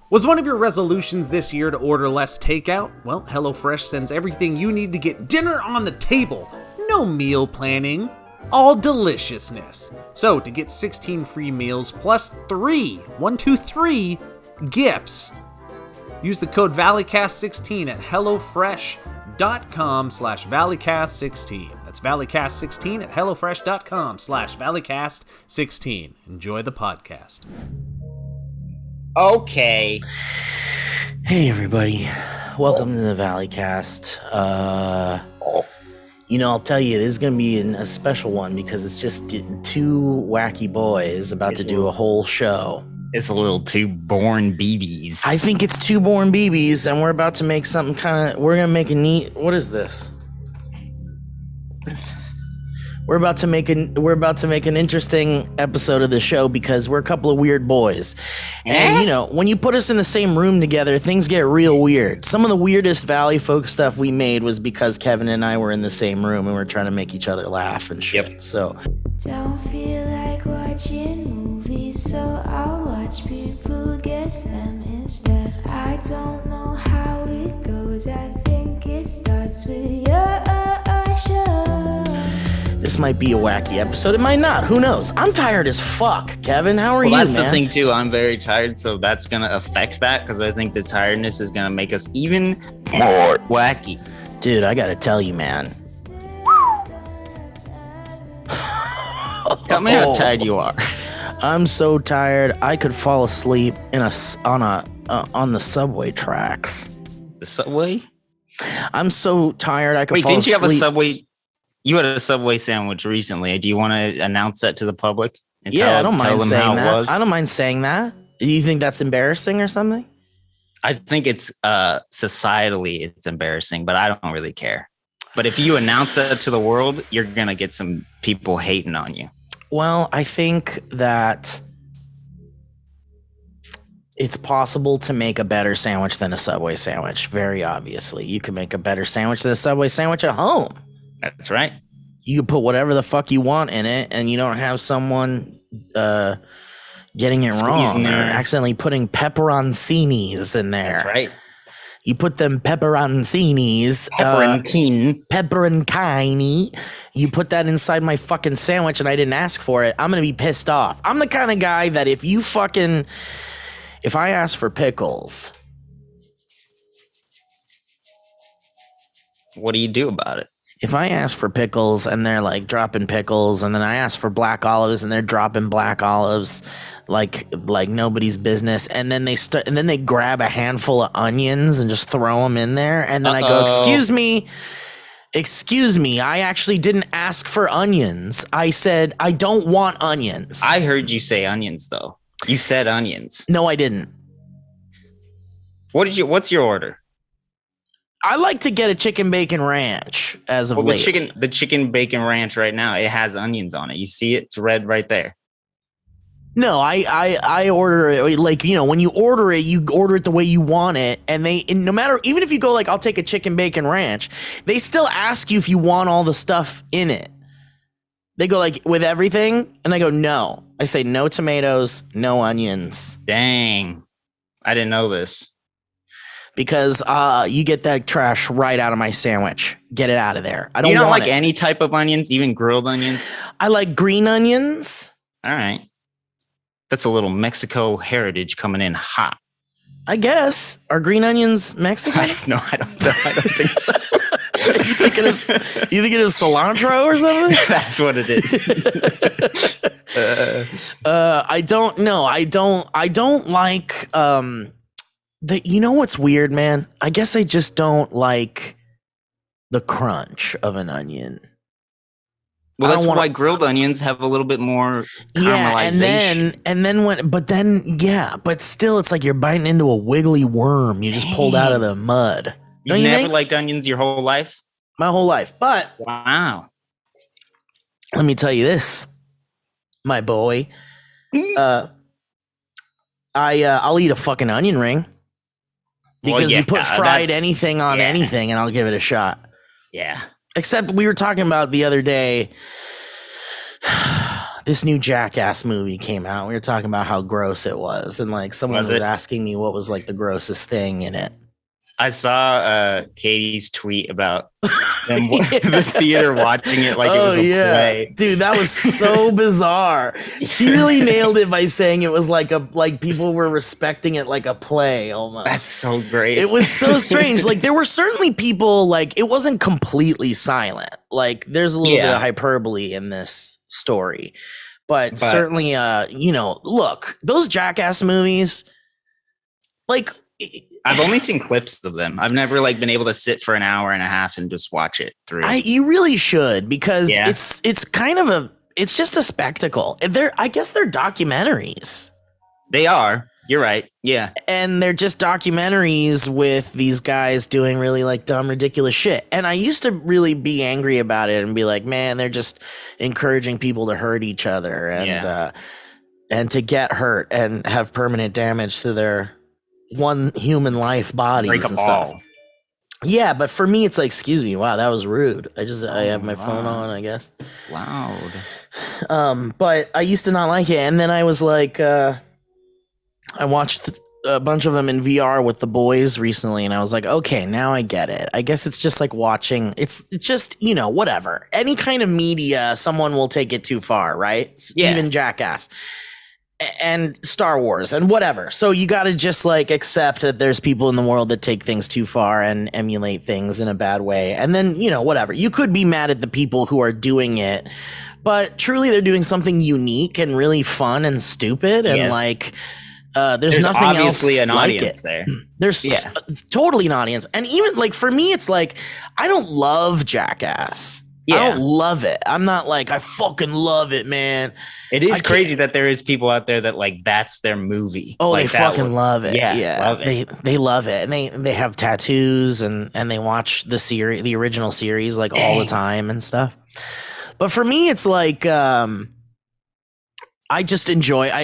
Was one of your resolutions this year to order less takeout? Well, HelloFresh sends everything you need to get dinner on the table. No meal planning, all deliciousness. So to get 16 free meals plus 3 gifts, use the code ValleyCast16 at HelloFresh.com/ValleyCast16. That's ValleyCast16 at HelloFresh.com/ValleyCast16. Enjoy the podcast. Okay. Hey everybody, welcome to the Valleycast. I'll tell you, this is going to be a special one because it's just two wacky boys about to do a whole show. It's a little two born BBs. I think it's two born BBs, and we're about to make something we're going to make a neat, what is this? We're about to make an interesting episode of the show because we're a couple of weird boys. And when you put us in the same room together, things get real weird. Some of the weirdest Valleyfolk stuff we made was because Kevin and I were in the same room and we were trying to make each other laugh and shit. Yep. So don't feel like watching movies, so I'll watch people guess them instead. I don't know how it goes. I think it starts with your show. this might be a wacky episode. It might not. Who knows? I'm tired as fuck. Kevin, how are you, man? That's the thing, too. I'm very tired, so that's going to affect that because I think the tiredness is going to make us even more wacky. Dude, I got to tell you, man. Tell me how tired you are. I'm so tired. I could fall asleep on the subway tracks. The subway? I'm so tired. I could Wait, fall asleep. didn't you have a subway? You had a Subway sandwich recently. Do you want to announce that to the public? Yeah, I don't mind saying that. I don't mind saying that. Do you think that's embarrassing or something? I think it's societally it's embarrassing, but I don't really care. But if you announce that to the world, you're going to get some people hating on you. Well, I think that it's possible to make a better sandwich than a Subway sandwich. Very obviously. You can make a better sandwich than a Subway sandwich at home. That's right. You can put whatever the fuck you want in it, and you don't have someone getting it wrong or accidentally putting pepperoncinis in there. That's right. You put them pepperoncinis. Pepperoncini. You put that inside my fucking sandwich and I didn't ask for it. I'm going to be pissed off. I'm the kind of guy that if I ask for pickles. What do you do about it? If I ask for pickles and they're like dropping pickles, and then I ask for black olives and they're dropping black olives like nobody's business, and then they grab a handful of onions and just throw them in there, and then I go, excuse me, I actually didn't ask for onions. I said I don't want onions. I heard you say onions though. You said onions. No, I didn't. What's your order? I like to get a chicken bacon ranch as of late. The chicken bacon ranch right now, it has onions on it. You see it? It's red right there. No, I order it like, when you order it the way you want it, and no matter, even if you go like, I'll take a chicken bacon ranch, they still ask you if you want all the stuff in it. They go like, with everything, and I go, no. I say no tomatoes, no onions. Dang, I didn't know this. Because you get that trash right out of my sandwich. Get it out of there. I don't. You don't want like any type of onions, even grilled onions? I like green onions. All right. That's a little Mexico heritage coming in hot. I guess. Are green onions Mexican? No, I don't think so. You thinking of cilantro or something? That's what it is. I don't know. I don't like what's weird, man? I guess I just don't like the crunch of an onion. Well, that's why grilled onions have a little bit more caramelization. But still, it's like you're biting into a wiggly worm you just pulled out of the mud. You never liked onions your whole life? My whole life. But wow. Let me tell you this, my boy. I'll eat a fucking onion ring. Because you put fried anything on anything, and I'll give it a shot. Yeah. Except we were talking about the other day this new Jackass movie came out. We were talking about how gross it was, and like someone was asking me what was like the grossest thing in it. I saw Katie's tweet about them the theater watching it like it was a play. Dude, that was so bizarre. She really nailed it by saying it was like people were respecting it like a play almost. That's so great. It was so strange. Like there were certainly people, like it wasn't completely silent. Like there's a little bit of hyperbole in this story. But certainly look, those Jackass movies, like I've only seen clips of them. I've never like been able to sit for an hour and a half and just watch it through. You really should, because it's kind of it's just a spectacle. I guess they're documentaries. They are. You're right. Yeah. And they're just documentaries with these guys doing really like dumb, ridiculous shit. And I used to really be angry about it and be like, man, they're just encouraging people to hurt each other and to get hurt and have permanent damage to their one human life bodies and stuff. Yeah, but for me, it's like, excuse me, wow, that was rude. I have my phone on, I guess. Loud. But I used to not like it, and then I was like, I watched a bunch of them in VR with the boys recently, and I was like, okay, now I get it. I guess it's just like watching. It's just whatever. Any kind of media, someone will take it too far, right? Yeah. Even Jackass. And Star Wars and whatever. So you got to just like accept that there's people in the world that take things too far and emulate things in a bad way. And then, whatever. You could be mad at the people who are doing it, but truly they're doing something unique and really fun and stupid. And there's nothing obviously else an like audience it. there. There's totally an audience. And even like for me, it's like, I don't love Jackass. Yeah. I don't love it. I'm not like, I fucking love it, man. It is crazy that there is people out there that like that's their movie. Oh, like, they fucking love it. Yeah, love it. They love it, and they have tattoos and they watch the original series like all the time and stuff. But for me, it's like I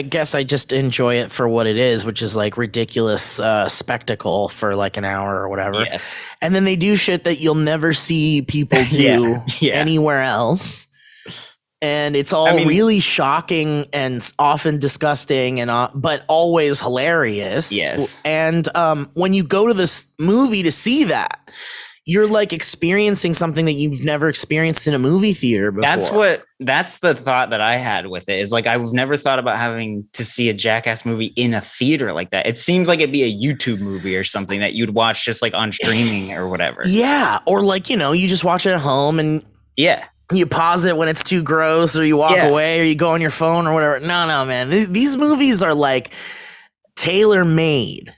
guess I just enjoy it for what it is, which is like ridiculous spectacle for like an hour or whatever. Yes. And then they do shit that you'll never see people do anywhere else. And it's all really shocking and often disgusting but always hilarious. Yes. And when you go to this movie to see that, you're like experiencing something that you've never experienced in a movie theater before. That's the thought that I had with it, is like, I've never thought about having to see a Jackass movie in a theater like that. It seems like it'd be a YouTube movie or something that you'd watch just like on streaming or whatever. Yeah. Or like, you just watch it at home and you pause it when it's too gross, or you walk away, or you go on your phone or whatever. No, man. These movies are like tailor-made.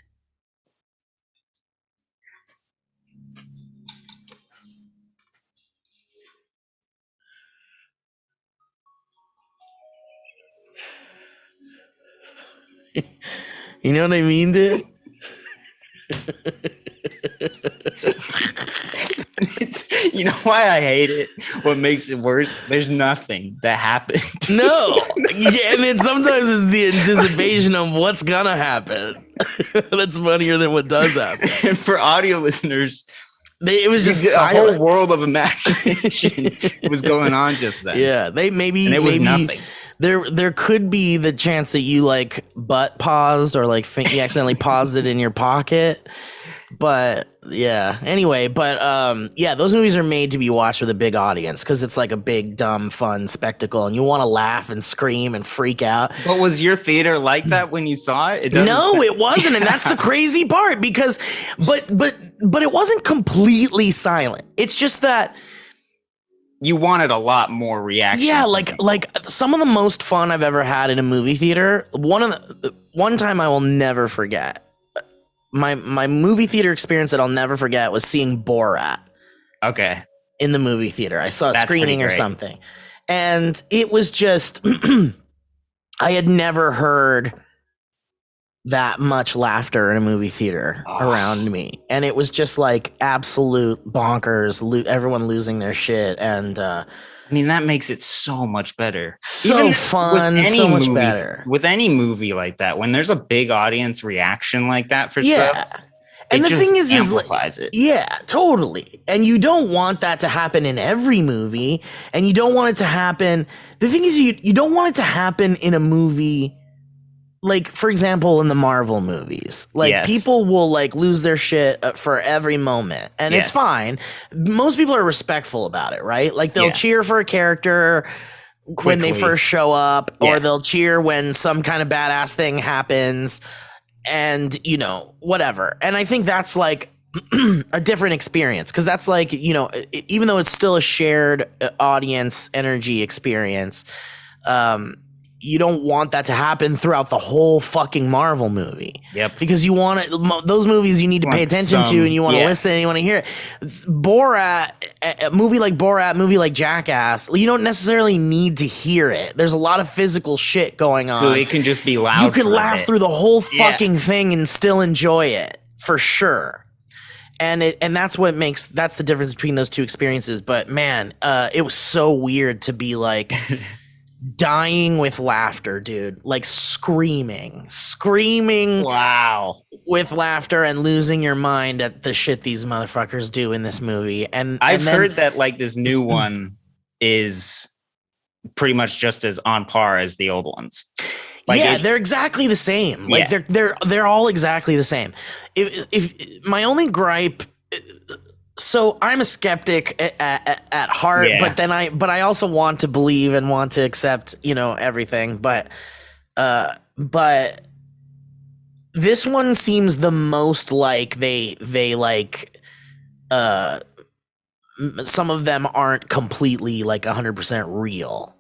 You know what I mean, dude? You know why I hate it? What makes it worse? There's nothing that happened. No. Yeah, and then sometimes it's the anticipation of what's gonna happen. That's funnier than what does happen. And for audio listeners, it was just a whole world of imagination was going on just then. Yeah, and it was nothing. There could be the chance that you like butt paused or like you accidentally paused it in your pocket. But anyway, those movies are made to be watched with a big audience because it's like a big, dumb, fun spectacle and you want to laugh and scream and freak out. But was your theater like that when you saw it? No, it wasn't. And that's the crazy part because, but it wasn't completely silent. It's just that you wanted a lot more reaction. Yeah, like some of the most fun I've ever had in a movie theater. One time I will never forget. My movie theater experience that I'll never forget was seeing Borat. Okay. In the movie theater. I saw a screening or something. And it was just I had never heard that much laughter in a movie theater around me. And it was just like absolute bonkers, everyone losing their shit. And I mean, that makes it so much better. So fun, so much better. With any movie like that, when there's a big audience reaction like that for stuff. And the thing is, amplifies it. Yeah, totally. And you don't want that to happen in every movie, and you don't want it to happen. The thing is, you don't want it to happen in a movie. Like, for example, in the Marvel movies, like people will like lose their shit for every moment, and it's fine. Most people are respectful about it, right? Like they'll cheer for a character when they first show up, or they'll cheer when some kind of badass thing happens, and you know, whatever. And I think that's like a different experience, because that's like, you know, even though it's still a shared audience energy experience, you don't want that to happen throughout the whole fucking Marvel movie. Yep. Because you want it, those movies you need to pay attention to, and you want to listen, and you want to hear it. Borat, a movie like Borat, a movie like Jackass, you don't necessarily need to hear it. There's a lot of physical shit going on. So it can just be loud. You can laugh through the whole fucking thing and still enjoy it, for sure. And that's the difference between those two experiences. But man, it was so weird to be like dying with laughter, dude. Like screaming wow, with laughter and losing your mind at the shit these motherfuckers do in this movie. And I've heard that like this new one is pretty much just as on par as the old ones. Like they're exactly the same. Like they're all exactly the same. If my only gripe, so I'm a skeptic at heart, but I also want to believe and want to accept, you know, everything. But this one seems the most like they like some of them aren't completely like 100% real.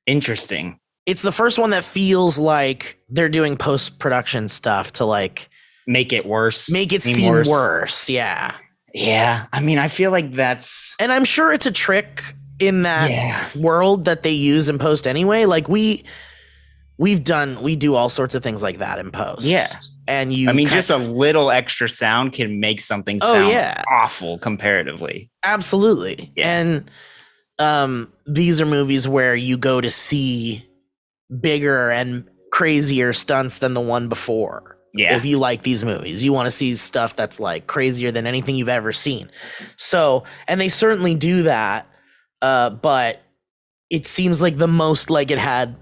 Interesting. It's the first one that feels like they're doing post-production stuff to like make it worse, make it seem worse. Yeah. Yeah. I mean, I feel like that's, and I'm sure it's a trick in that world that they use in post anyway. Like we do all sorts of things like that in post. Yeah. And just a little extra sound can make something sound awful comparatively. Absolutely. Yeah. And these are movies where you go to see bigger and crazier stunts than the one before. Yeah. If you like these movies, you want to see stuff that's like crazier than anything you've ever seen. So, and they certainly do that. But it seems like the most like it had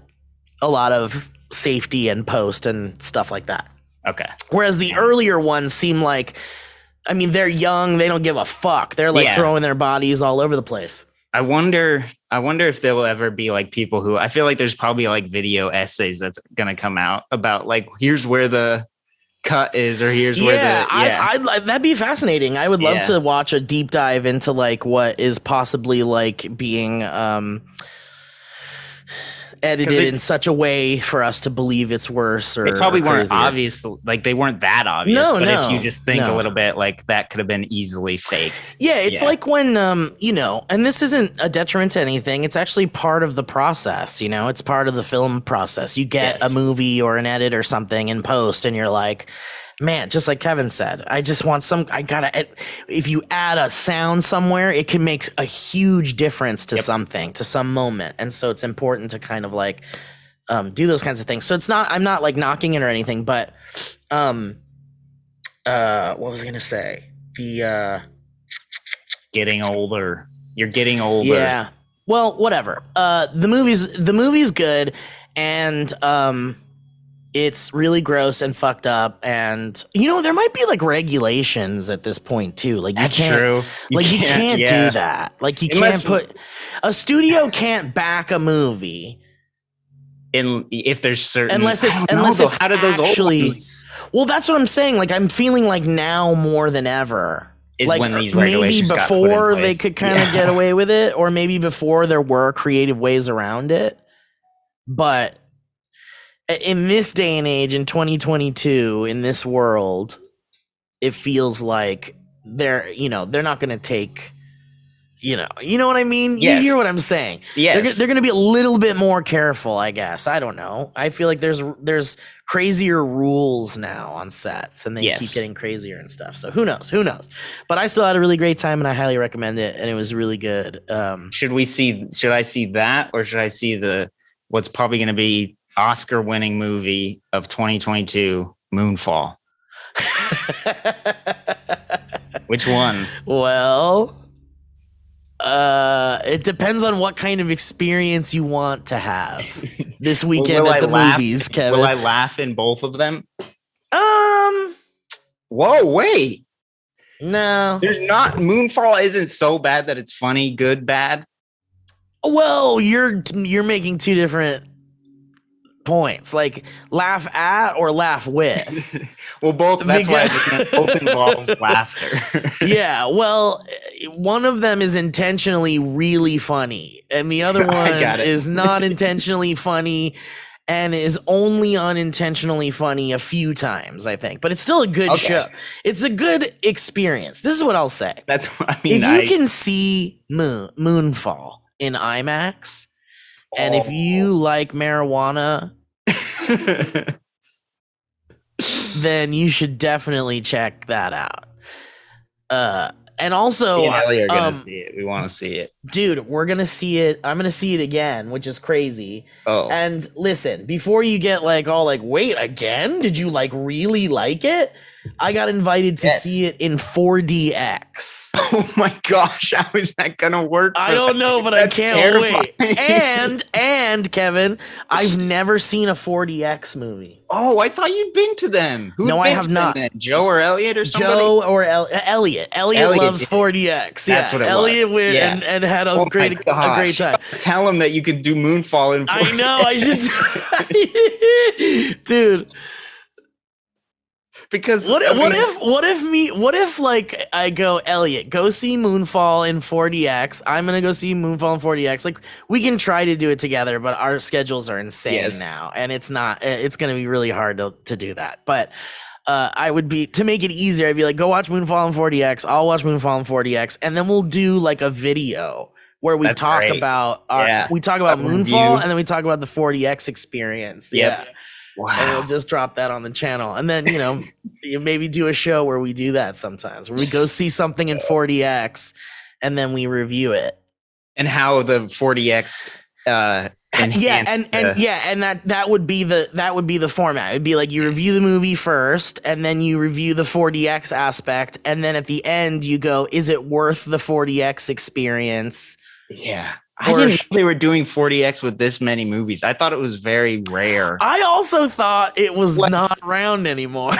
a lot of safety and post and stuff like that. Okay. Whereas the earlier ones seem like, I mean, they're young. They don't give a fuck. They're like throwing their bodies all over the place. I wonder if there will ever be like people who, I feel like there's probably like video essays that's going to come out about like, here's where the cut is, or here's where that'd be fascinating. I would love to watch a deep dive into like what is possibly like being edited in such a way for us to believe it's worse, or they probably weren't crazier. Obvious, like they weren't that obvious. But if you just think a little bit, like that could have been easily faked. Yeah, it's like when you know, and this isn't a detriment to anything. It's actually part of the process. You know, it's part of the film process. You get a movie or an edit or something in post, and you're like, man, just like Kevin said, I just want if you add a sound somewhere, it can make a huge difference to something, to some moment. And so it's important to kind of like do those kinds of things. So I'm not like knocking it or anything, but what was I going to say? Getting older. You're getting older. Yeah. Well, whatever. The movie's good, and it's really gross and fucked up, and you know there might be like regulations at this point too. Like you can't do that. Like you can't put a studio can't back a movie if there's certain unless it's how did those actually old ones? Well, that's what I'm saying. Like I'm feeling like now more than ever is like, when these regulations maybe before they could kind of get away with it, or maybe before there were creative ways around it, but in this day and age, in 2022, in this world, it feels like they're not going to take, you know what I mean? Yes. You hear what I'm saying? Yes. They're going to be a little bit more careful, I guess. I don't know. I feel like there's crazier rules now on sets, and they keep getting crazier and stuff. So who knows? But I still had a really great time, and I highly recommend it, and it was really good. Should I see that, or should I see what's probably going to be Oscar-winning movie of 2022, Moonfall? Which one? Well, it depends on what kind of experience you want to have this weekend at the movies, Kevin. Will I laugh in both of them? Whoa, wait. No. There's not. Moonfall isn't so bad that it's funny, good, bad. Well, you're making two different points, like laugh at or laugh with. Well, both. That's why both involves laughter. Yeah, well, one of them is intentionally really funny, and the other one is not intentionally funny, and is only unintentionally funny a few times, I think. But it's still a good show. It's a good experience. This is what I'll say. That's what I mean. If you can see Moonfall in IMAX, and if you like marijuana, then you should definitely check that out. And also, you're gonna see it. We want to see it, dude. We're gonna see it. I'm gonna see it again, which is crazy. Oh, and listen, before you get like all like, wait, again? Did you like really like it? I got invited to see it in 4DX. Oh my gosh, how is that gonna work? I don't know, but I can't wait. And Kevin, I've never seen a 4DX movie. Oh, I thought you'd been to them. No, I have not. Joe or Elliot or somebody? Joe or Elliot. Elliot loves 4DX. That's what it Elliot was. went and had a great time. Tell him that you can do Moonfall in 4DX. I know, I should. Dude. Because what if like I go, Elliot, go see Moonfall in 4DX. I'm gonna go see Moonfall in 4DX. Like, we can try to do it together, but our schedules are insane now, and it's gonna be really hard to do that. But I would be, to make it easier, I'd be like, go watch Moonfall in 4DX. I'll watch Moonfall in 4DX, and then we'll do like a video where we talk about Moonfall, and then we talk about the 4DX experience. Yep. Yeah. Wow. And we'll just drop that on the channel. And then, you maybe do a show where we do that sometimes, where we go see something in 4DX and then we review it. And how the 4DX that would be the format. It'd be like you review the movie first, and then you review the 4DX aspect, and then at the end you go, is it worth the 4DX experience? Yeah. I didn't know they were doing 4DX with this many movies. I thought it was very rare. I also thought it was not around anymore.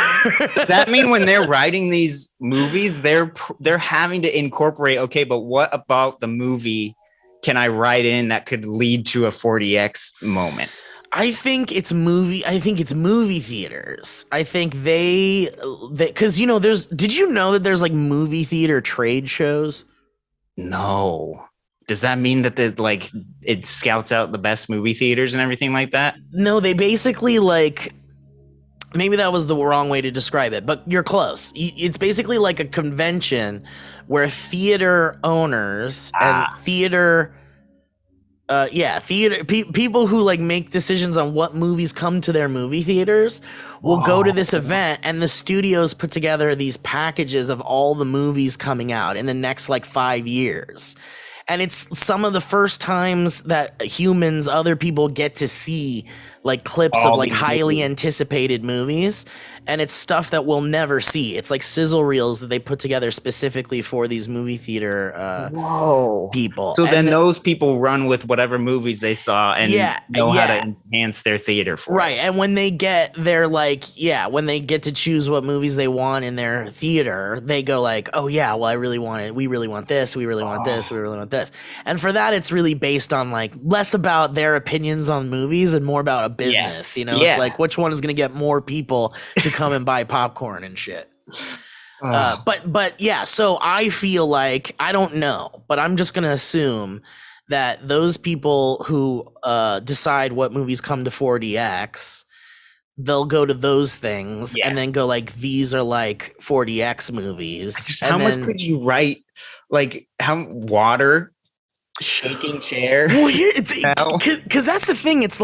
Does that mean when they're writing these movies, they're having to incorporate, okay, but what about the movie can I write in that could lead to a 4DX moment? I think it's movie theaters. I think they because did you know that there's like movie theater trade shows? No. Does that mean that it scouts out the best movie theaters and everything like that? No, they basically maybe that was the wrong way to describe it, but you're close. It's basically like a convention where theater owners and people who like make decisions on what movies come to their movie theaters will go to this event, and the studios put together these packages of all the movies coming out in the next 5 years. And it's some of the first times that other people get to see clips of highly anticipated movies. And it's stuff that we'll never see. It's like sizzle reels that they put together specifically for these movie theater people. So then those people run with whatever movies they saw and know how to enhance their theater for it. And when they get their when they get to choose what movies they want in their theater, they go we really want this, we really want this, we really want this. And for that, it's really based on less about their opinions on movies and more about a business. It's like, which one is going to get more people to come and buy popcorn and shit. But so I feel I don't know, but I'm just gonna assume that those people who decide what movies come to 4DX, they'll go to those things and then go these are 4DX movies. How much could you write? How water, shaking chair? Well, because that's the thing. It's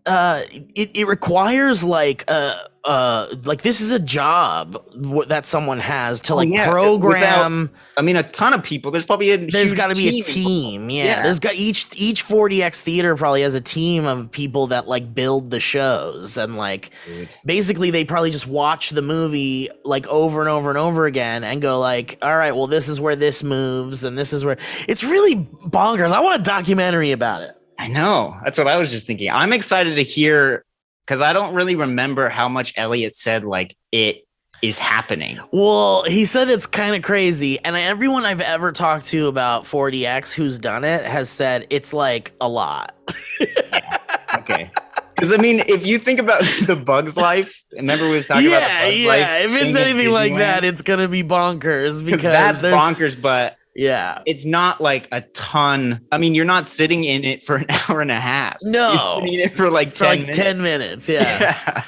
it requires a like this is a job that someone has to program. I mean, a ton of people. There's probably there's got to be a team. Yeah. There's got each 40X theater probably has a team of people that like build the shows, and like basically they probably just watch the movie like over and over and over again and go like, all right, well, this is where this moves and this is where it's really bonkers. I want a documentary about it. I know. That's what I was just thinking. I'm excited to hear, because I don't really remember how much Elliot said like it is happening. Well, he said it's kind of crazy, and everyone I've ever talked to about 40X who's done it has said it's like a lot. Okay. Because I mean, if you think about the Bug's Life, remember we were talking about the Bug's Life? Yeah, if it's anything like that, it's gonna be bonkers because that's bonkers, but yeah, it's not like a ton. I mean, you're not sitting in it for an hour and a half. No, you're sitting in it for like 10 minutes. 10 minutes. Yeah.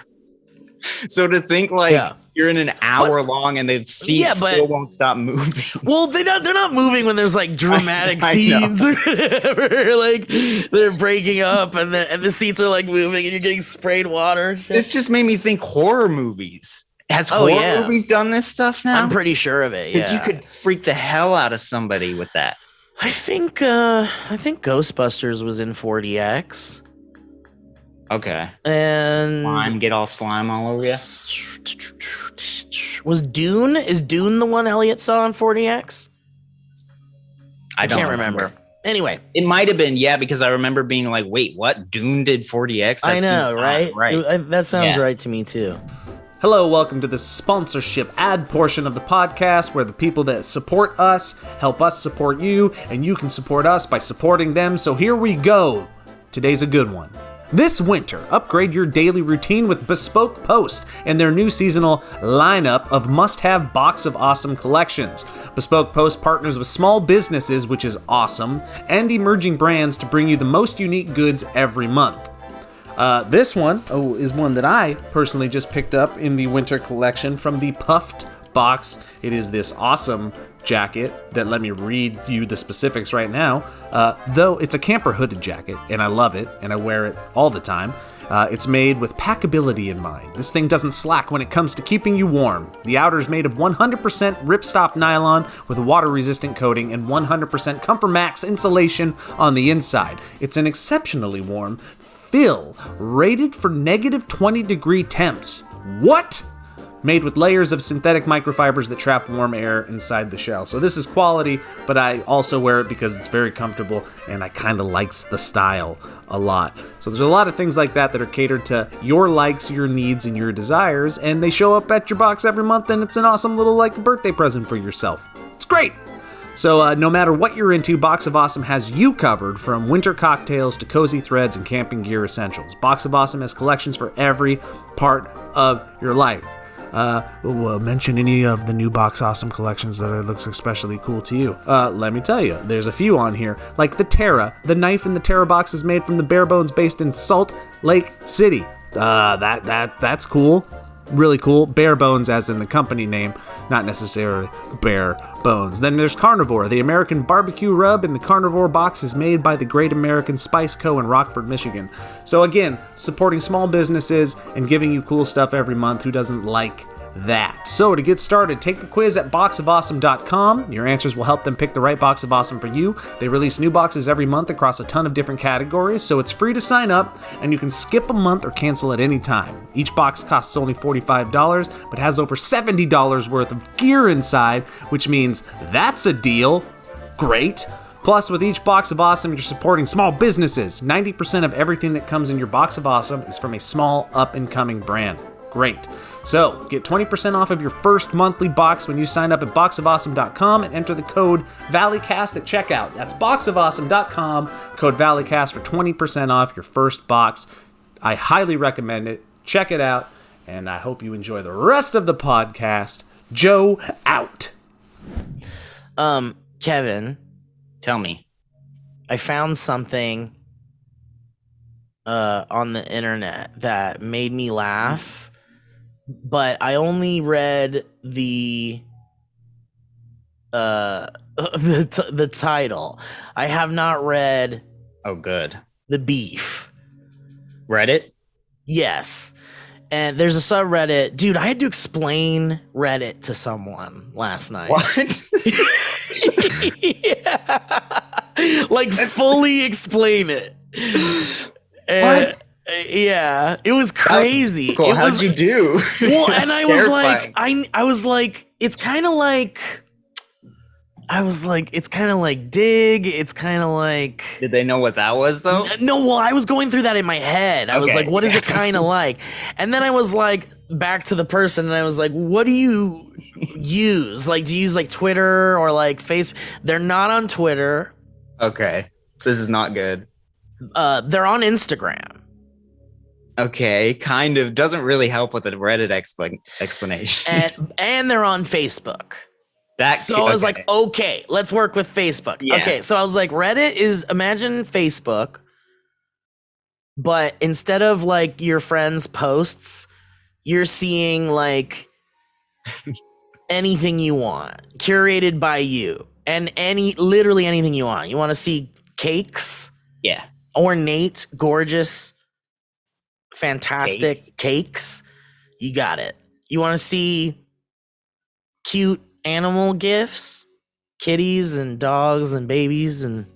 So to think like you're in an hour long and the seats still won't stop moving. Well, they're not moving when there's like dramatic scenes or whatever. Like they're breaking up and the seats are like moving and you're getting sprayed water. This just made me think horror movies. Has horror movies done this stuff now? I'm pretty sure of it. Yeah, you could freak the hell out of somebody with that. I think Ghostbusters was in 40X. Okay. And get all slime all over you. Was Dune? Is Dune the one Elliot saw on 40X? I can't remember. Anyway, it might have been, because I remember being like, "Wait, what? Dune did 40X?" I know, right? That sounds right to me too. Hello, welcome to the sponsorship ad portion of the podcast where the people that support us help us support you, and you can support us by supporting them. So here we go. Today's a good one. This winter, upgrade your daily routine with Bespoke Post and their new seasonal lineup of must-have Box of Awesome collections. Bespoke Post partners with small businesses, which is awesome, and emerging brands to bring you the most unique goods every month. This one is one that I personally just picked up in the winter collection from the Puffed box. It is this awesome jacket that, let me read you the specifics right now. Though it's a camper hooded jacket, and I love it, and I wear it all the time. It's made with packability in mind. This thing doesn't slack when it comes to keeping you warm. The outer is made of 100% ripstop nylon with a water-resistant coating and 100% Comfort Max insulation on the inside. It's an exceptionally warm fill, rated for negative 20-degree temps. What? Made with layers of synthetic microfibers that trap warm air inside the shell. So this is quality, but I also wear it because it's very comfortable and I kind of likes the style a lot. So there's a lot of things like that that are catered to your likes, your needs, and your desires, and they show up at your box every month, and it's an awesome little like birthday present for yourself. It's great! So no matter what you're into, Box of Awesome has you covered, from winter cocktails to cozy threads and camping gear essentials. Box of Awesome has collections for every part of your life. Mention any of the new Box Awesome collections that looks especially cool to you. Let me tell you, there's a few on here, like the Terra. The knife in the Terra box is made from the bare bones based in Salt Lake City. That's cool. Really cool. Bare Bones as in the company name, not necessarily bare bones. Then there's Carnivore. The American barbecue rub in the Carnivore box is made by the Great American Spice Co. in Rockford, Michigan. So again, supporting small businesses and giving you cool stuff every month. Who doesn't like that? So to get started, take the quiz at boxofawesome.com. Your answers will help them pick the right Box of Awesome for you. They release new boxes every month across a ton of different categories, so it's free to sign up, and you can skip a month or cancel at any time. Each box costs only $45, but has over $70 worth of gear inside, which means that's a deal. Great. Plus, with each Box of Awesome, you're supporting small businesses. 90% of everything that comes in your Box of Awesome is from a small, up-and-coming brand. Great. So, get 20% off of your first monthly box when you sign up at boxofawesome.com and enter the code ValleyCast at checkout. That's boxofawesome.com, code ValleyCast for 20% off your first box. I highly recommend it. Check it out, and I hope you enjoy the rest of the podcast. Joe out. Kevin. Tell me. I found something on the internet that made me laugh. But I only read the title. I have not read. Oh, good. The beef. Read it? Yes. And there's a subreddit. Dude, I had to explain Reddit to someone last night. What? Yeah. Like fully explain it. What? Yeah, it was crazy. Cool. It How'd was, you do? well, and I was Terrifying. like, I was like, it's kind of like, I was like, it's kind of like dig. It's kind of like. Did they know what that was though? No, well, I was going through that in my head. I was Okay. like, what is it kind of like? And then I was like, back to the person, and I was like, what do you use? Like, do you use like Twitter or like Facebook? They're not on Twitter. Okay. This is not good. They're on Instagram. Okay, kind of doesn't really help with the Reddit explanation. And they're on Facebook. So I was like, okay, let's work with Facebook. Yeah. Okay, so I was like, Reddit is, imagine Facebook, but instead of like your friends' posts, you're seeing like anything you want, curated by you, and literally anything you want. You want to see cakes, yeah, ornate, gorgeous, fantastic cakes, you got it. You want to see cute animal gifs, kitties and dogs and babies and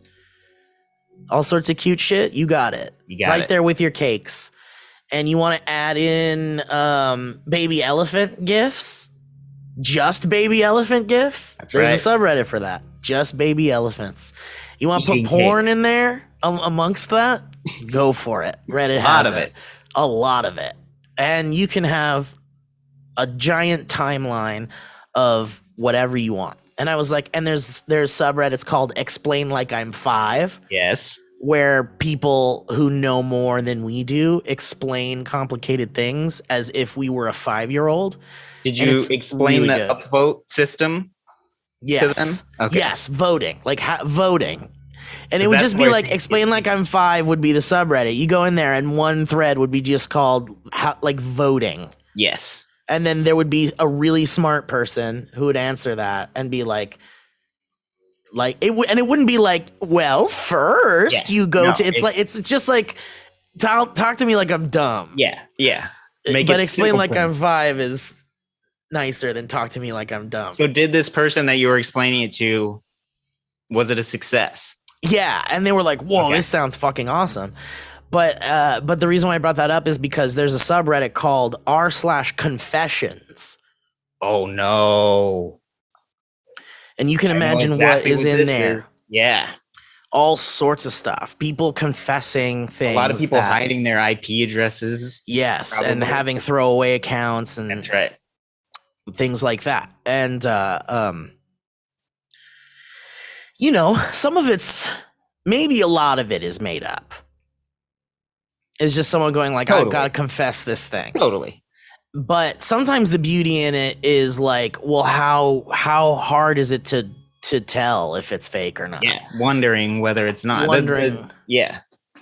all sorts of cute shit, you got it. You got right it. there with your cakes. And you want to add in baby elephant gifts, just baby elephant gifts. There's a subreddit for that, just baby elephants. You want to put porn in there amongst that? Go for it. Reddit has a lot of it. And you can have a giant timeline of whatever you want. And I was like, and there's subreddits called Explain Like I'm 5. Yes. Where people who know more than we do explain complicated things as if we were a 5-year-old. Did you explain the upvote system to them? Okay. Yes, voting. Like voting. And it would just be like, Explain Like I'm 5 would be the subreddit. You go in there and one thread would be just called like voting. Yes. And then there would be a really smart person who would answer that and be like it wouldn't be like, well, first you go to, it's just like, talk to me like I'm dumb. Yeah. But Explain Like I'm 5 is nicer than talk to me like I'm dumb. So did this person that you were explaining it to, was it a success? Yeah. And they were like, whoa, this sounds fucking awesome. But the reason why I brought that up is because there's a subreddit called r/confessions. Oh no. And you can imagine what is in there. Yeah. All sorts of stuff. People confessing things. A lot of people hiding their IP addresses. Yes. Probably. And having throwaway accounts and that's right. Things like that. And you know, some of it's, maybe a lot of it is made up. It's just someone going like, I've got to confess this thing. Totally. But sometimes the beauty in it is like, well, how hard is it to tell if it's fake or not? Yeah, wondering whether it's not. Yeah.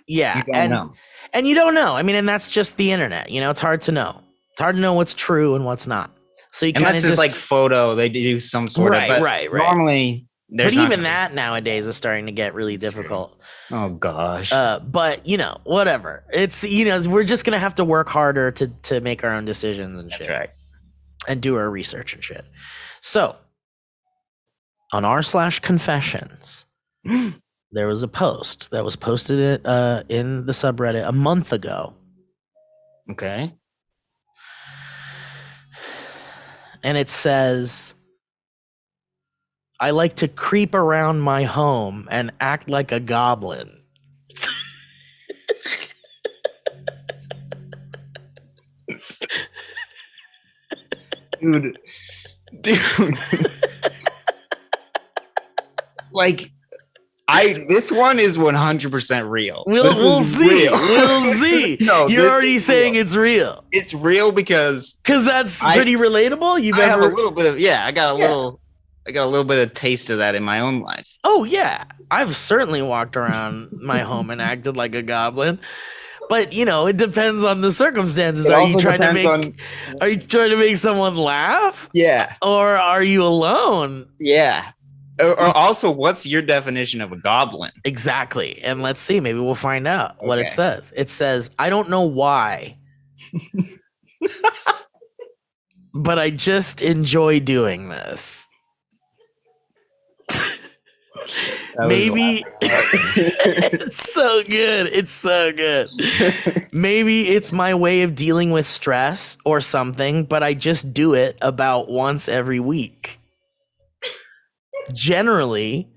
Yeah. You don't know. And you don't know. I mean, and that's just the internet. You know, it's hard to know. It's hard to know what's true and what's not. So you kind of just like photo. They do some sort of. But right. Normally, but even that nowadays is starting to get really difficult. Oh gosh. But you know, whatever. It's, you know, we're just gonna have to work harder to make our own decisions and shit. That's right. And do our research and shit. So on r/confessions, there was a post that was posted in the subreddit a month ago. Okay. And it says, I like to creep around my home and act like a goblin. Dude. Like, this one is 100% real. We'll see. We'll see. No, you're already saying it's real. It's real because that's pretty relatable. I have a little bit of I got a little bit of taste of that in my own life. Oh yeah, I've certainly walked around my home and acted like a goblin. But you know, it depends on the circumstances. Are you trying to make someone laugh? Yeah. Or are you alone? Yeah. Or also, what's your definition of a goblin? Exactly. And let's see. Maybe we'll find out what it says. It says, I don't know why, But I just enjoy doing this. Maybe it's so good. It's so good. Maybe it's my way of dealing with stress or something, but I just do it about once every week. Generally,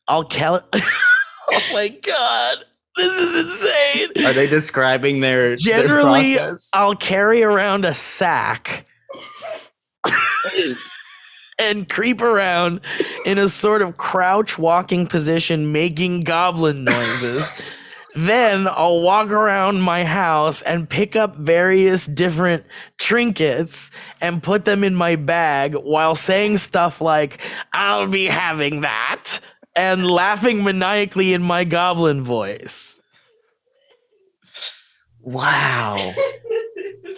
oh my god, this is insane. Are they describing their Generally, process? I'll carry around a sack and creep around in a sort of crouch walking position, making goblin noises. Then I'll walk around my house and pick up various different trinkets and put them in my bag while saying stuff like, I'll be having that, and laughing maniacally in my goblin voice. Wow.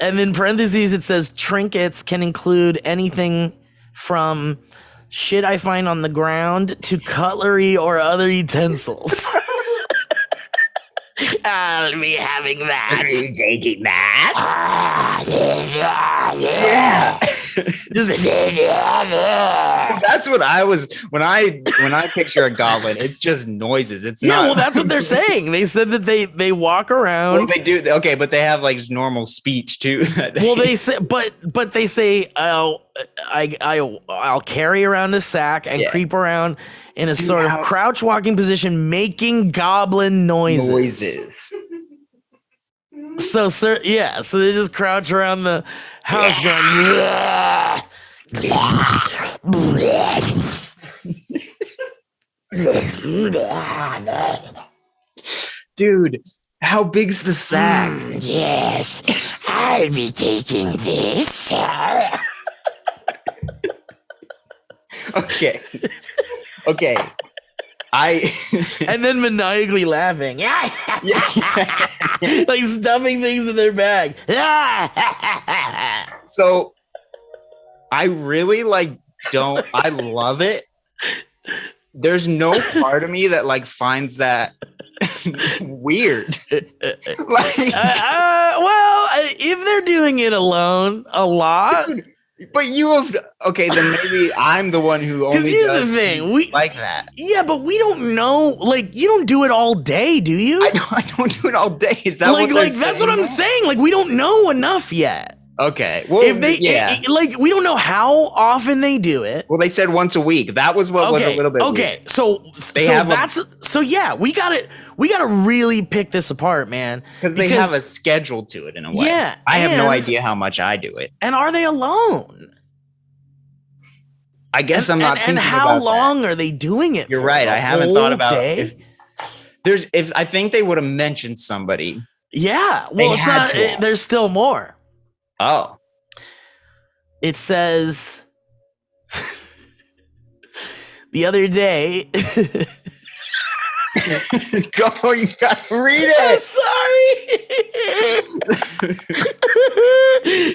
And in parentheses, it says trinkets can include anything from shit I find on the ground to cutlery or other utensils. I'll be having that. Are you taking that? Yeah. Just That's what I was when I picture a goblin. It's just noises. It's not. well, that's what they're saying. They said that they walk around. Well, they do. Okay, but they have like normal speech too. Well, they say, but they say, I'll carry around a sack and creep around in a sort of crouch walking position, making goblin noises. So, so they just crouch around the house going. Dude, how big's the sack? Yes, I'll be taking this. Okay. And then maniacally laughing. Like stuffing things in their bag. So I really I love it. There's no part of me that like finds that weird. Well, if they're doing it alone a lot. Dude, but you have then maybe I'm the one who only. Because here's the thing, we like that. Yeah, but we don't know. Like, you don't do it all day, do you? I don't do it all day. Is that what they're saying? That's what I'm saying. Like, we don't know enough yet. Okay. Well, if they, we don't know how often they do it. Well, they said once a week. That was what was a little bit. Okay. Weird. So we gotta really pick this apart, man. Because they have a schedule to it in a way. Yeah. I have no idea how much I do it. And are they alone? I guess I'm not thinking about that. And how long are they doing it? You're right. I haven't thought about it. If I think they would have mentioned somebody. Yeah. Well, it's not. There's still more. Oh. It says the other day. Go, you gotta read it. I'm sorry.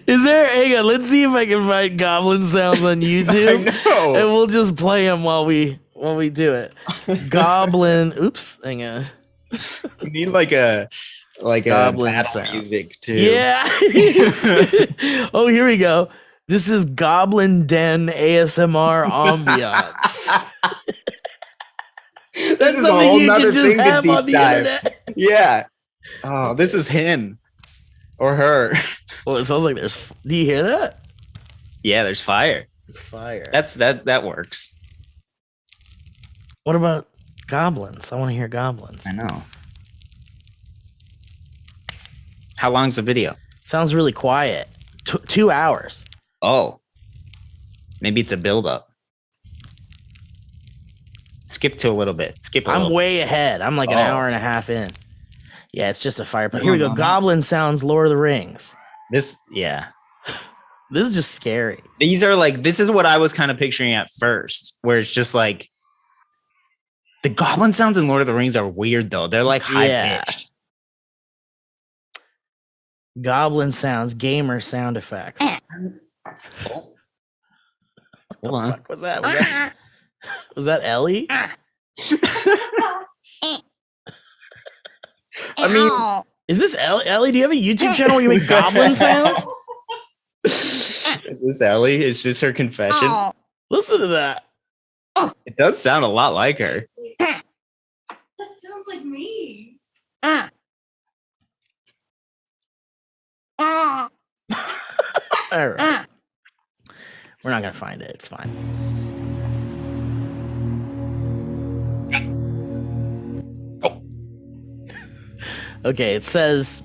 Is there? Hang on. Let's see if I can find goblin sounds on YouTube. I know. And we'll just play them while we do it. Goblin. Oops. Hang on. We need like a goblin battle sounds. music too. Yeah. Oh, here we go. This is Goblin Den ASMR ambiance. That's something you can just have on the internet. Yeah. Oh, this is him or her. Well, it sounds like there's. Do you hear that? Yeah, there's fire. It's fire. That works. What about goblins? I want to hear goblins. I know. How long's the video? Sounds really quiet. 2 hours. Oh. Maybe it's a build-up. Skip to a little bit. I'm way ahead. I'm like an hour and a half in. Yeah, it's just a fireplace. Here we go. Goblin sounds, Lord of the Rings. This is just scary. These are this is what I was kind of picturing at first, where it's just like the goblin sounds in Lord of the Rings are weird though. They're like high pitched. Goblin sounds, gamer sound effects. Oh. Hold on. What was that? Was that Ellie? I mean, is this Ellie? Ellie, do you have a YouTube channel where you make goblin sounds? Is this Ellie? Is this her confession? Listen to that. It does sound a lot like her. That sounds like me. All right. We're not going to find it. It's fine. Okay, it says...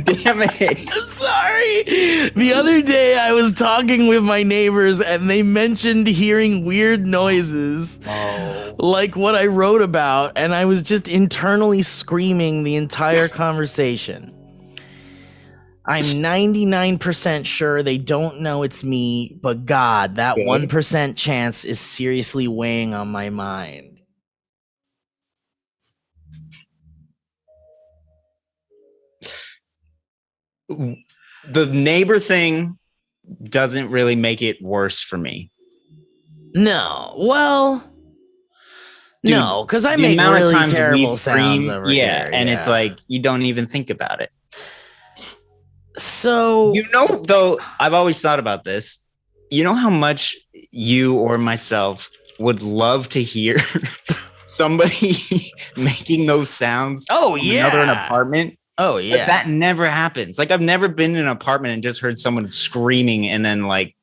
Damn it. I'm sorry. The other day I was talking with my neighbors and they mentioned hearing weird noises like what I wrote about, and I was just internally screaming the entire conversation. I'm 99% sure they don't know it's me, but God, that 1% chance is seriously weighing on my mind. The neighbor thing doesn't really make it worse for me. No, well, Dude, no, because I the make amount of really times we terrible scream, sounds over here. and it's like you don't even think about it. So, You know, though, I've always thought about this. You know how much you or myself would love to hear somebody making those sounds oh from yeah, another apartment? oh But yeah, that never happens. Like, I've never been in an apartment and just heard someone screaming and then like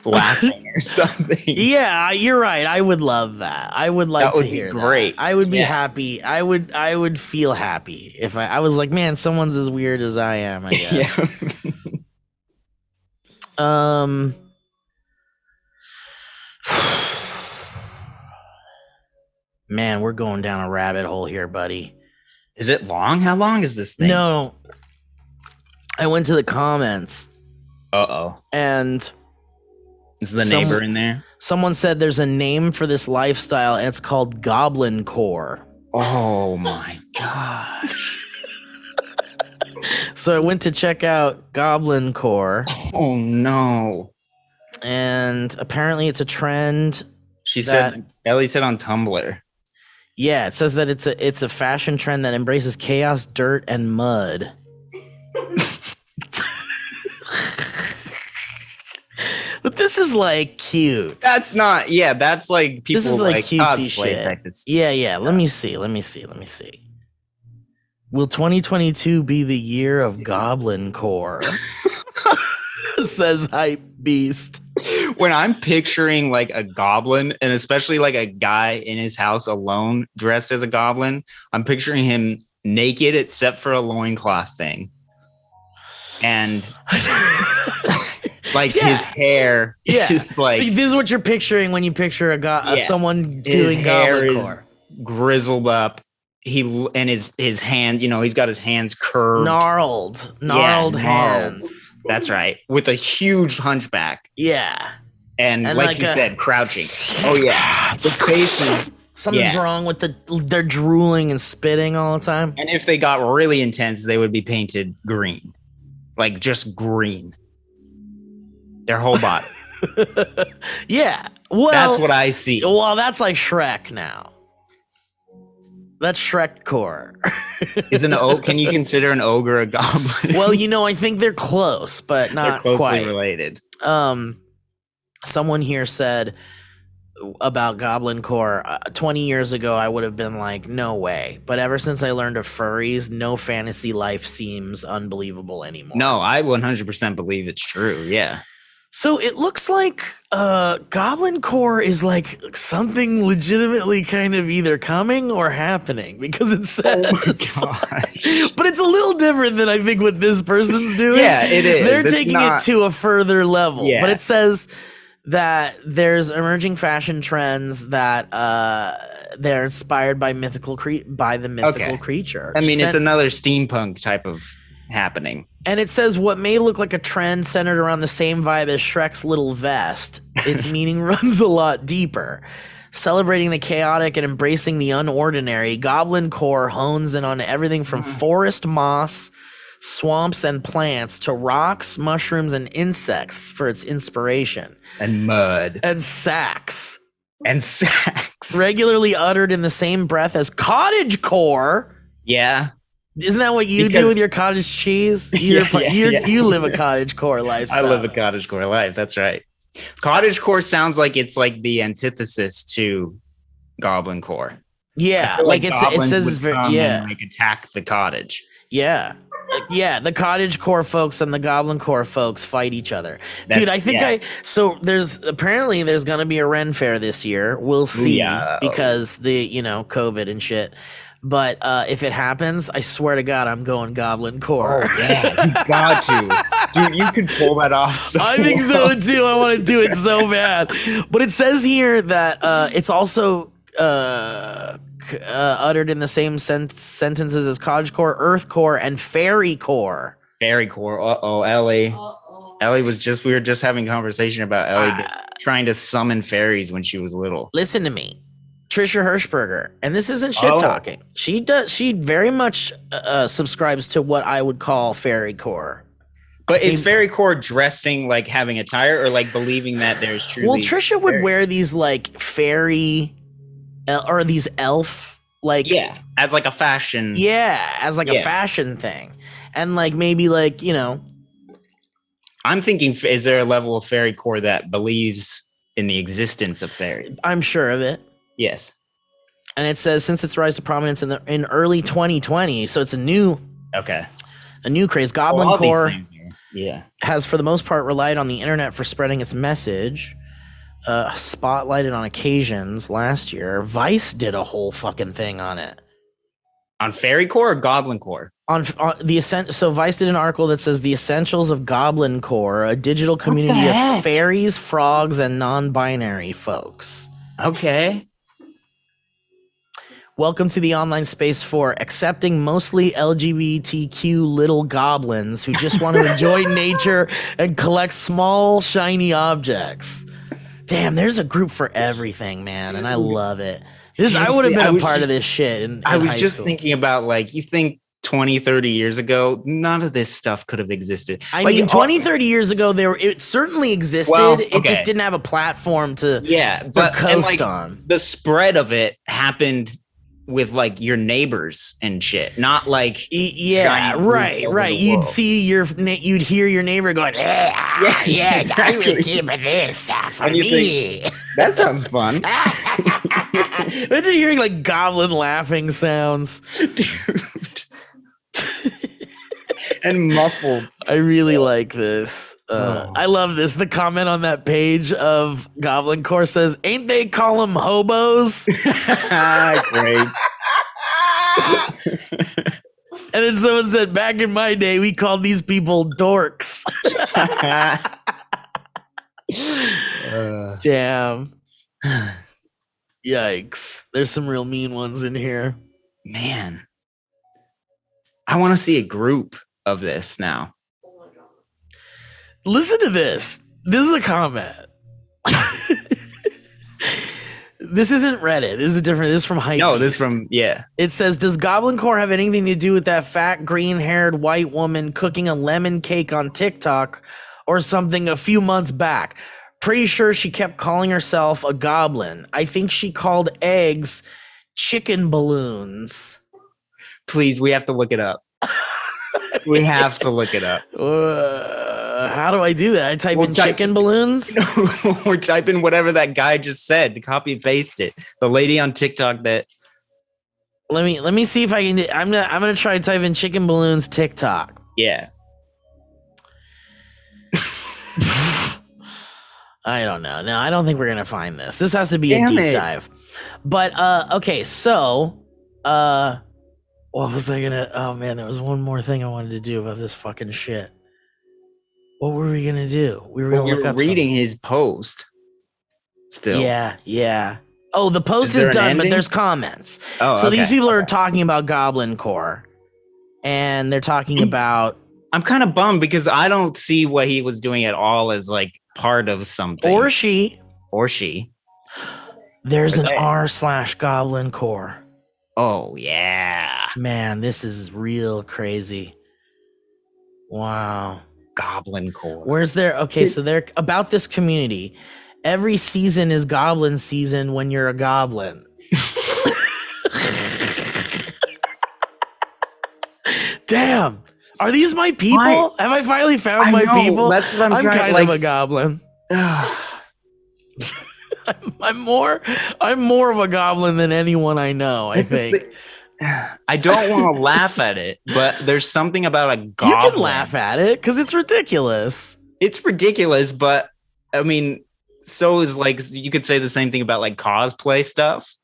laughing or something. yeah. You're right. I would love that. I would like That would to be hear great. that. I would be Yeah. happy. I would feel happy if I was like, man, someone's as weird as I am. I guess. Yeah. Man, we're going down a rabbit hole here, buddy. Is it long? How long is this thing? No, I went to the comments Uh-oh. and Is the neighbor in there? someone said there's a name for this lifestyle and it's called Goblincore. Oh my gosh. So I went to check out Goblincore, Oh no. and apparently it's a trend. She said, Ellie said on Tumblr. Yeah, it says that it's a fashion trend that embraces chaos, dirt, and mud. But this is like cute. That's not, yeah, that's like people This is like cutesy cosplay shit. type of stuff. Yeah. Let me see. Will 2022 be the year of Goblincore? Says Hype Beast. When I'm picturing like a goblin, and especially like a guy in his house alone dressed as a goblin, I'm picturing him naked except for a loincloth thing. And like his hair is like, so this is what you're picturing when you picture someone his doing hair is Goblincore. grizzled up. And his hand, he's got his hands curved. Gnarled hands. That's right. With a huge hunchback. Yeah. And like you said, crouching. Oh yeah. The face is, something's wrong with they're drooling and spitting all the time. and if they got really intense, they would be painted green. Like just green. Their whole body. Yeah. Well, That's what I see. Well, that's like Shrek now. That's Shrek core. Can you consider an ogre a goblin? Well, I think they're close, but They're not closely quite. related. Someone here said about Goblincore, 20 years ago, I would have been like, no way. But ever since I learned of furries, no fantasy life seems unbelievable anymore. No, I 100% believe it's true. Yeah. So it looks like Goblincore is like something legitimately kind of either coming or happening, because it says, but it's a little different than I think what this person's doing. Yeah, it is. They're It's taking not- it to a further level. Yeah. But it says that there's emerging fashion trends that they're inspired by the mythical creature. I mean, it's another steampunk type of happening. And it says what may look like a trend centered around the same vibe as Shrek's little vest. Its meaning runs a lot deeper. Celebrating the chaotic and embracing the unordinary, Goblincore hones in on everything from forest moss, swamps, and plants to rocks, mushrooms, and insects for its inspiration. And mud. And sacks. Regularly Regularly uttered in the same breath as cottagecore. Yeah. Isn't that what you do Because- with your cottage cheese? Yeah. You live a cottagecore lifestyle. I live a cottagecore life. That's right. Cottagecore sounds like it's like the antithesis to Goblincore. Yeah, I feel like it goblins says would it's very, come yeah. and like attack the cottage. Yeah. Yeah, the cottagecore folks and the Goblincore folks fight each other. Dude, I think so there's gonna be a Ren Fair this year. We'll see because the COVID and shit. But if it happens, I swear to God, I'm going Goblincore. Oh yeah, you got to, dude. You could pull that off. So I think so too. I want to do it so bad. But it says here that it's also uttered in the same sentences as cottagecore, earthcore, and fairycore. Fairycore. Ellie. Ellie we were just having a conversation about Ellie trying to summon fairies when she was little. Listen to me. Trisha Hirschberger, and this isn't shit talking. She very much subscribes to what I would call fairycore. But is fairycore dressing like having attire or like believing that there's truly? Well, Trisha would wear these like fairy or these elf like as like a fashion. Yeah, as like a fashion thing, and like maybe like I'm thinking, is there a level of fairycore that believes in the existence of fairies? I'm sure of it. Yes. And it says since its rise to prominence in early 2020, so it's a new craze. Goblincore has for the most part relied on the internet for spreading its message. Spotlighted on occasions last year. Vice did a whole fucking thing on it. On fairycore or Goblincore? On the so Vice did an article that says the essentials of Goblincore, a digital community of fairies, frogs, and non-binary folks. Okay. Welcome to the online space for accepting mostly LGBTQ little goblins who just want to enjoy nature and collect small, shiny objects. Damn, there's a group for everything, man, and I love it. I would have been a part of this shit. I was just thinking about, like, you think 20, 30 years ago, none of this stuff could have existed. I mean, 20, 30 years ago, it certainly existed. Well, It just didn't have a platform to coast on. The spread of it happened with like your neighbors and shit, not like right. You'd hear your neighbor going, yes, exactly. I would keep this for me. Think, that sounds fun. Imagine hearing like goblin laughing sounds, dude. And muffled. I really like this. I love this. The comment on that page of Goblincore says, "Ain't they call them hobos?" Great. And then someone said, "Back in my day, we called these people dorks." Damn. Yikes. There's some real mean ones in here. Man. I want to see a group of this now. Listen to this. This is a comment. This isn't Reddit. This is different. This is from Hypebeast. No, this is from, It says, does Goblincore have anything to do with that fat, green-haired white woman cooking a lemon cake on TikTok or something a few months back? Pretty sure she kept calling herself a goblin. I think she called eggs chicken balloons. Please, we have to look it up. We have to look it up. How do I do that? I type in chicken balloons? Or type in whatever that guy just said. Copy and paste it. The lady on TikTok that. Let me see if I can do. I'm gonna try to type in chicken balloons TikTok. Yeah. I don't know. No, I don't think we're gonna find this. This has to be a deep dive. But okay, so what was I gonna? Oh man, there was one more thing I wanted to do about this fucking shit. What were we gonna do? We were gonna look up reading something. his post. Still. Yeah. Oh, the post is done, but there's comments. Oh, so these people are talking about Goblincore, and they're talking about. I'm kind of bummed because I don't see what he was doing at all as like part of something. Or she. There's an r/Goblincore. Oh yeah. Man, this is real crazy. Wow. Goblincore. Where's their okay, so they're about this community. Every season is goblin season when you're a goblin. Damn. Are these my people? Why? Have I finally found I my know, people? that's what I'm trying- kind like- of a goblin. I'm more of a goblin than anyone I know, I think. I don't want to laugh at it, but there's something about a goblin. You can laugh at it because it's ridiculous. It's ridiculous, but I mean, so is like, you could say the same thing about like cosplay stuff.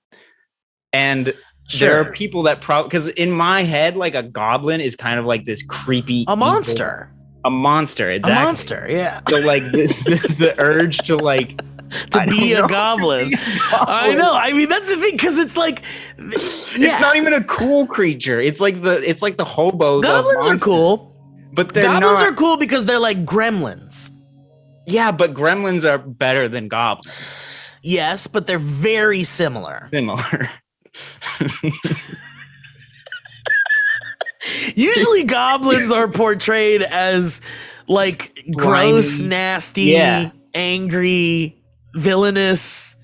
And there are people that because in my head, like a goblin is kind of like this creepy monster. A monster, exactly. A monster, yeah. So like the urge to like to be a goblin. I know. I mean, that's the thing, because it's like, it's not even a cool creature. It's like the hobos. Goblins are cool, but they're goblins not. are cool because they're like gremlins. Yeah, but gremlins are better than goblins. Yes, but they're very similar. Usually goblins are portrayed as like gross, nasty, angry, villainous.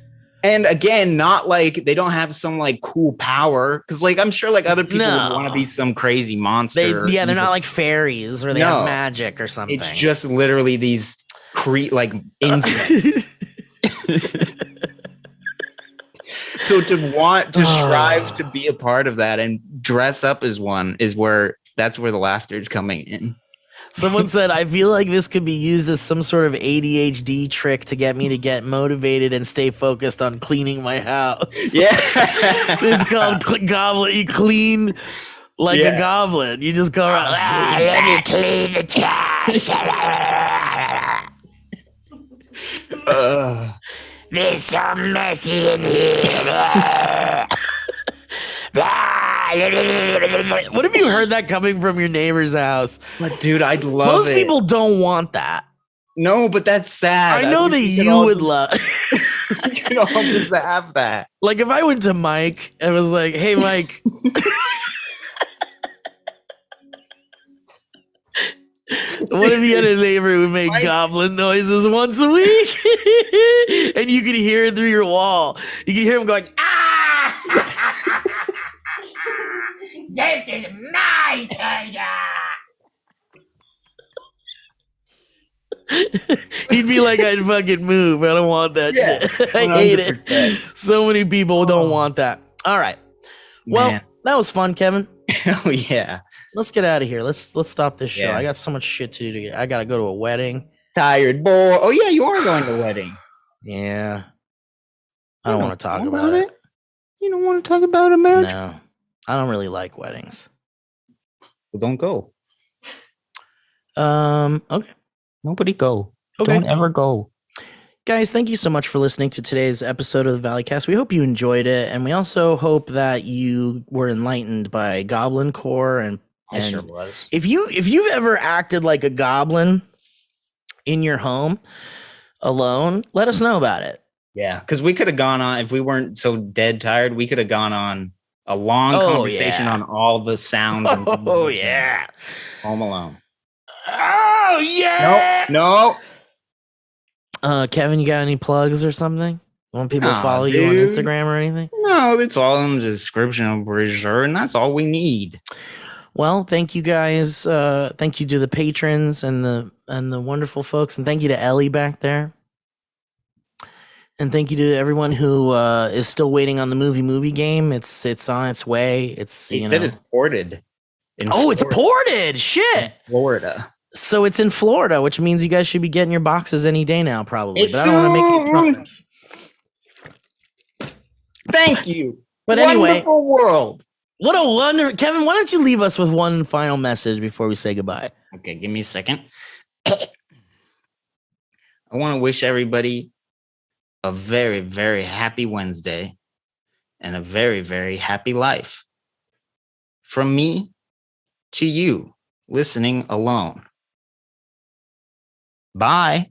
And again, not like they don't have some like cool power, because like I'm sure like other people would want to be some crazy monster. They're not like fairies or they have magic or something. It's just literally these like insects. So to want to strive to be a part of that and dress up as one that's where the laughter is coming in. Someone said, I feel like this could be used as some sort of ADHD trick to get me to get motivated and stay focused on cleaning my house. Yeah. It's called Goblin. You clean like a goblin. You just go around, let me clean the trash. There's so messy in here. What if you heard that coming from your neighbor's house? But dude, I'd love Most it. people don't want that. No, but that's sad. I know that you would love. You can all just have that. Like if I went to Mike and was like, "Hey, Mike." What if you had a neighbor who made goblin noises once a week? And you could hear it through your wall. You could hear him going, ah! This is my treasure! He'd be like, I'd fucking move. I don't want that shit. I hate it. So many people don't want that. All right. Well, that was fun, Kevin. Oh, yeah. Let's get out of here. Let's stop this show. I got so much shit to do. I gotta go to a wedding. Tired boy. Oh yeah, you are going to a wedding. Yeah. I don't want to talk about it. You don't want to talk about a marriage? No. I don't really like weddings. Well, don't go. Okay. Nobody go. Okay. Don't ever go. Guys, thank you so much for listening to today's episode of the Valleycast. We hope you enjoyed it, and we also hope that you were enlightened by Goblincore and I sure was. If you've ever acted like a goblin in your home alone, let us know about it. Yeah, because we could have gone on, if we weren't so dead tired, we could have gone on a long conversation on all the sounds. Oh, yeah. Home Alone. Oh, yeah. No. Kevin, you got any plugs or something? Want people to follow you on Instagram or anything? No, it's all in the description, I'm pretty sure, and that's all we need. Well, thank you guys. Thank you to the patrons and the wonderful folks, and thank you to Ellie back there. And thank you to everyone who is still waiting on the movie game. It's on its way. It's said it's ported. It's ported. Shit. Florida. So it's in Florida, which means you guys should be getting your boxes any day now, probably. But I don't want to make any promise. Thank you. But anyway, wonderful world. What a wonder. Kevin, why don't you leave us with one final message before we say goodbye? Okay, give me a second. I want to wish everybody a very, very happy Wednesday and a very, very happy life. From me to you, listening alone. Bye.